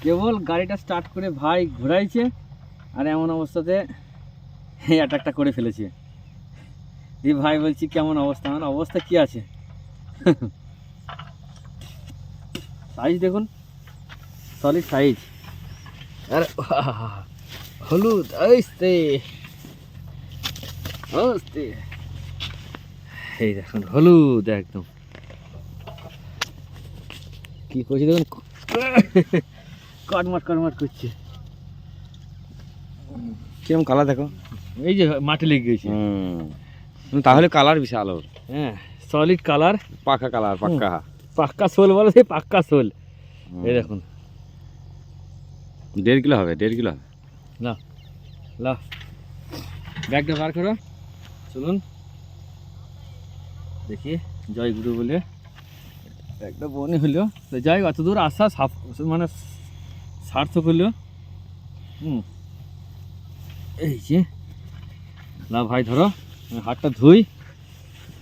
কেবল গাড়িটা স্টার্ট করে ভাই ঘোরাইছে আর এমন অবস্থাতে অ্যাটাকটা করে ফেলেছে। দিয়ে ভাই বলছি কেমন অবস্থা? আমার অবস্থা কি আছে, সাইজ দেখুন, সলিড সাইজ। আর হলুদ আসতে আসতে, এই দেখুন হলুদ একদম। কি করছি দেখুন, কটমাট কটমাট করছে। কিরকম কালার দেখো, এই যে মাটি লেগে গেছে। তাহলে কালার বিশাল ওর। হ্যাঁ, সলিড কালার, পাকা কালার, পাক্কা। পাক্কা শোল বলে, সেই পাক্কা শোল। এই দেখুন 1.5 কিলো হবে, 1.5 কিলো হবে। না লা, ব্যাগটা বার করো, চলুন দেখি জয়গুরু বলে একটা বনে হলো। তো যাই, অত দূর আসা মানে সার্থক হলো। এই যে না ভাই, ধরো হাতটা ধুই,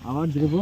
আবার দেবো।